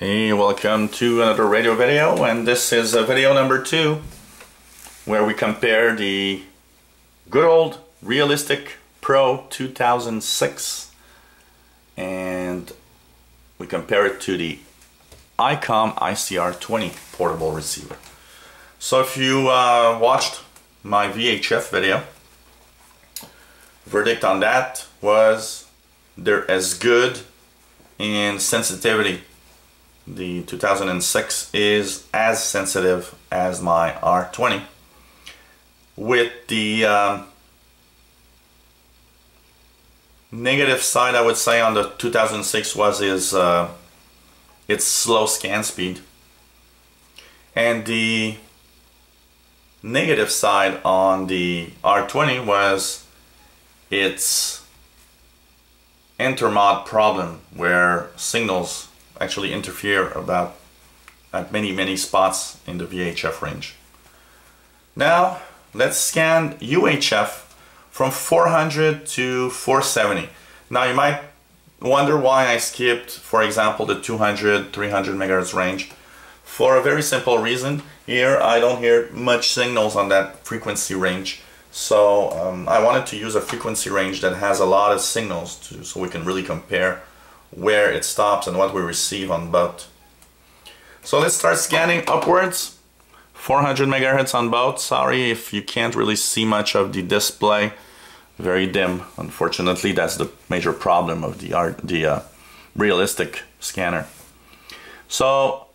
Hey, welcome to another radio video, and this is video number 2 where we compare the good old realistic PRO-2006 and we compare it to the Icom IC R20 portable receiver. So if you watched my VHF video, verdict on that was they're as good in sensitivity. The 2006 is as sensitive as my R20, with the negative side, I would say, on the 2006 was its slow scan speed, and the negative side on the R20 was its intermod problem, where signals actually interfere at many spots in the VHF range. Now let's scan UHF from 400 to 470. Now you might wonder why I skipped, for example, the 200, 300 megahertz range. For a very simple reason. Here I don't hear much signals on that frequency range, so I wanted to use a frequency range that has a lot of signals so we can really compare where it stops and what we receive on both. So let's start scanning upwards. 400 megahertz on both. Sorry if you can't really see much of the display. Very dim. Unfortunately, that's the major problem of the realistic scanner. So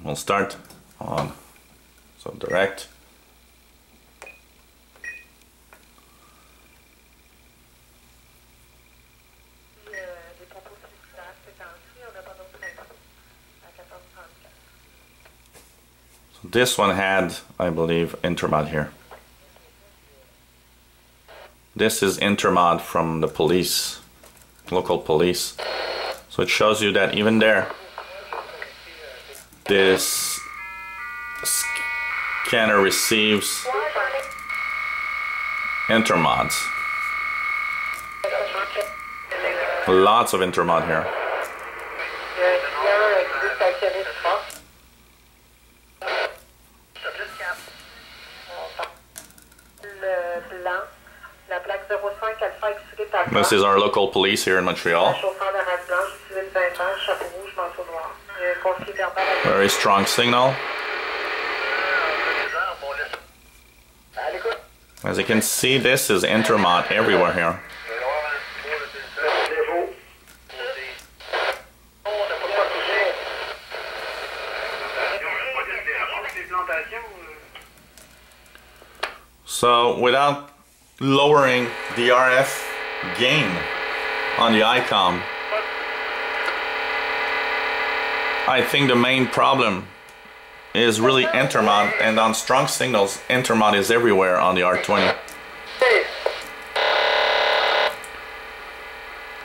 we'll start on direct. This one had, I believe, intermod here. This is intermod from the police, local police. So it shows you that even there, this scanner receives intermods. Lots of intermod here. This is our local police here in Montreal. Very strong signal. As you can see, this is intermod everywhere here. So without lowering the RF gain on the Icom, I think the main problem is really intermod, and on strong signals intermod is everywhere on the R20.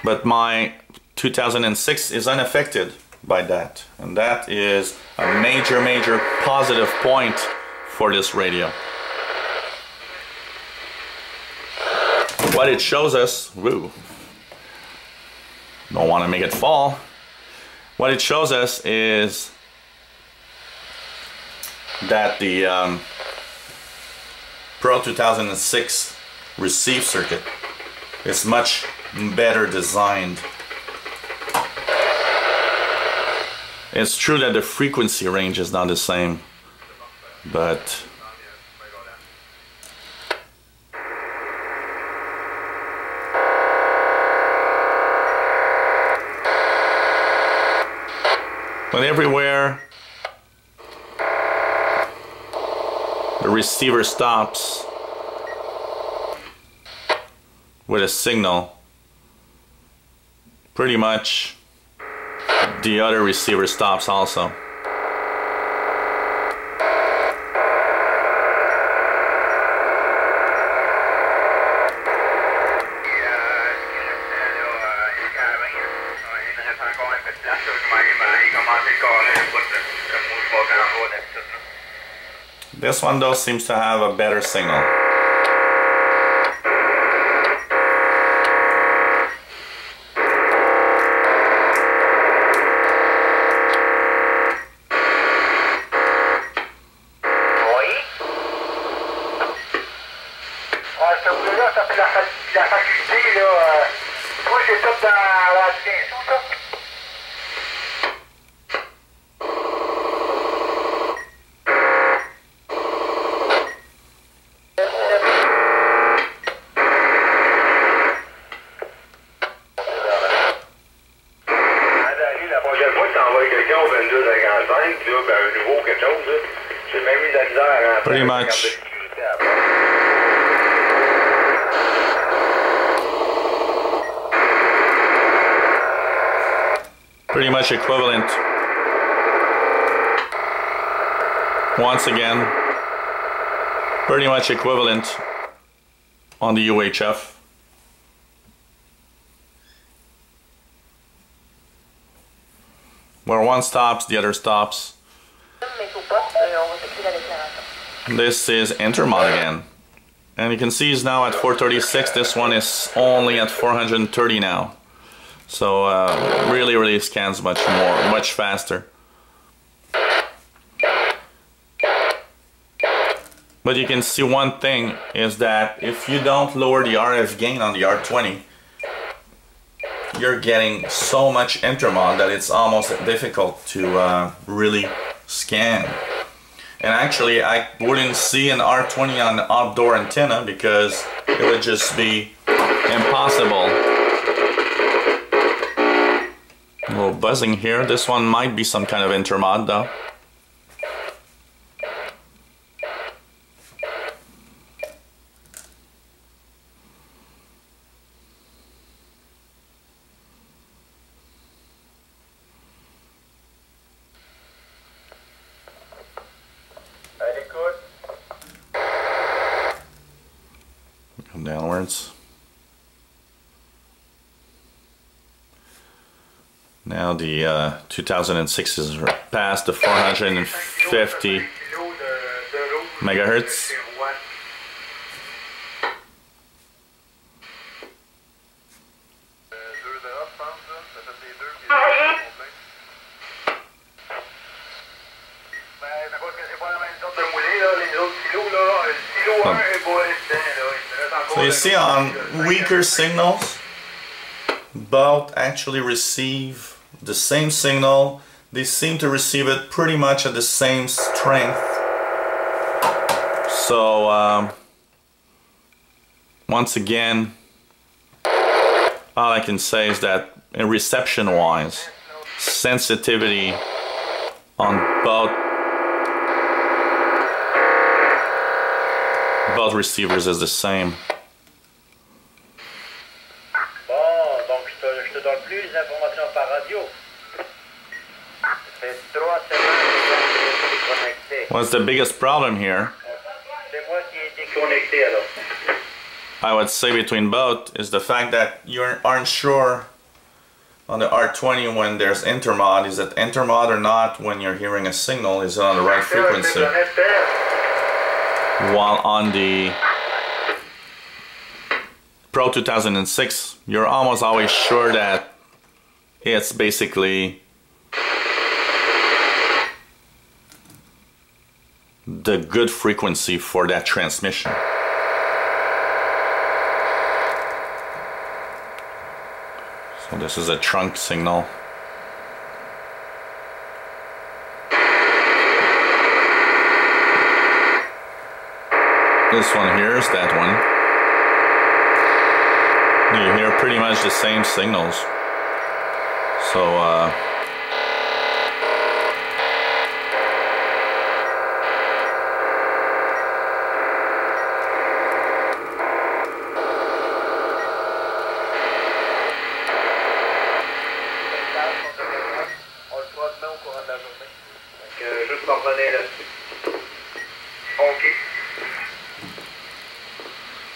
But my 2006 is unaffected by that, and that is a major positive point for this radio. What it shows us, don't want to make it fall. What it shows us is that the PRO-2006 receive circuit is much better designed. It's true that the frequency range is not the same, but everywhere the receiver stops with a signal, pretty much the other receiver stops also. This one though seems to have a better signal. Pretty much. Pretty much equivalent. Once again, pretty much equivalent on the UHF. Where one stops, the other stops. This is intermod again. And you can see it's now at 436. This one is only at 430 now. So really scans much faster. But you can see one thing is that if you don't lower the RF gain on the R20, you're getting so much intermod that it's almost difficult to really scan. And actually I wouldn't see an R20 on the outdoor antenna because it would just be impossible. A little buzzing here. This one might be some kind of intermod though. Come downwards. Now the 2006 is past the 450 megahertz. So you see on weaker signals, both actually receive the same signal. They seem to receive it pretty much at the same strength. So once again, all I can say is that reception wise, sensitivity on both receivers is the same. What's the biggest problem here? I would say between both is the fact that you aren't sure on the R20 when there's intermod. Is it intermod or not when you're hearing a signal? Is it on the right frequency? While on the PRO-2006, you're almost always sure that it's basically the good frequency for that transmission. So this is a trunk signal. This one here is that one. You hear pretty much the same signals. So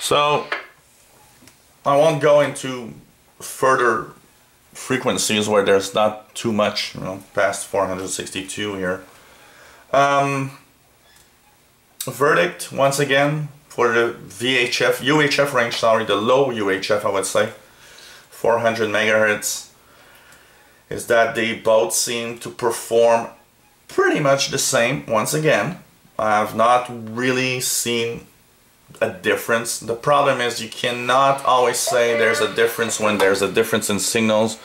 So I won't go into further frequencies where there's not too much, past 462 here. Verdict once again for the UHF range, the low UHF I would say, 400 megahertz, is that they both seem to perform pretty much the same. Once again, I have not really seen a difference. The problem is you cannot always say there's a difference when there's a difference in signals.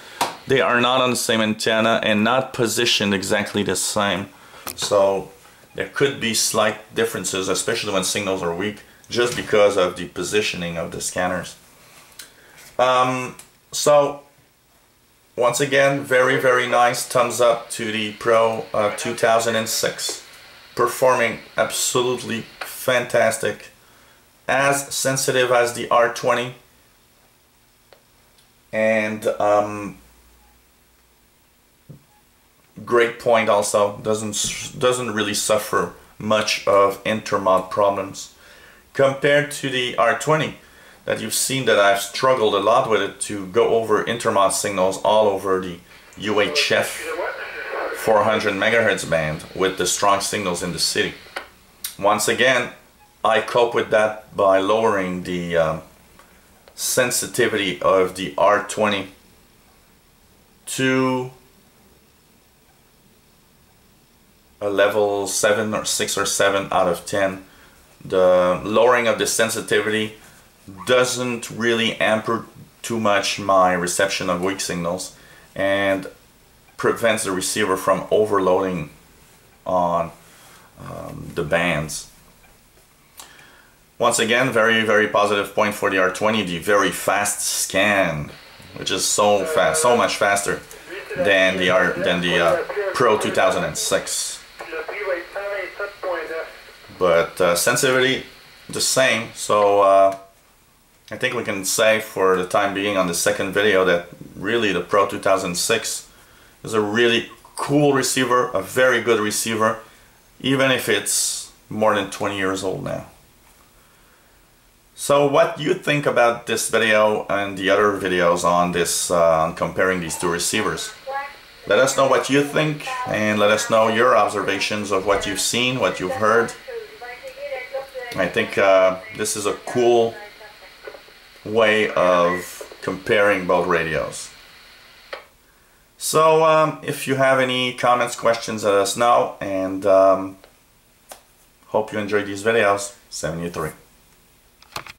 They are not on the same antenna and not positioned exactly the same. So there could be slight differences, especially when signals are weak, just because of the positioning of the scanners. So once again, very nice thumbs up to the Pro-2006. Performing absolutely fantastic. As sensitive as the R20. And great point also, doesn't really suffer much of intermod problems compared to the R20 that you've seen that I've struggled a lot with it to go over intermod signals all over the UHF 400 megahertz band with the strong signals in the city. Once again, I cope with that by lowering the sensitivity of the R20 to a level 7 or 6 or 7 out of 10. The lowering of the sensitivity doesn't really hamper too much my reception of weak signals and prevents the receiver from overloading on the bands. Once again, very positive point for the R20, the very fast scan, which is so fast, so much faster than the Pro-2006. But sensitivity the same, so I think we can say for the time being on the second video that really the Pro-2006 is a really cool receiver, a very good receiver, even if it's more than 20 years old now. So what do you think about this video and the other videos on this, on comparing these two receivers? Let us know what you think and let us know your observations of what you've seen, what you've heard. I think this is a cool way of comparing both radios. So if you have any comments, questions, let us know, and hope you enjoyed these videos. 73.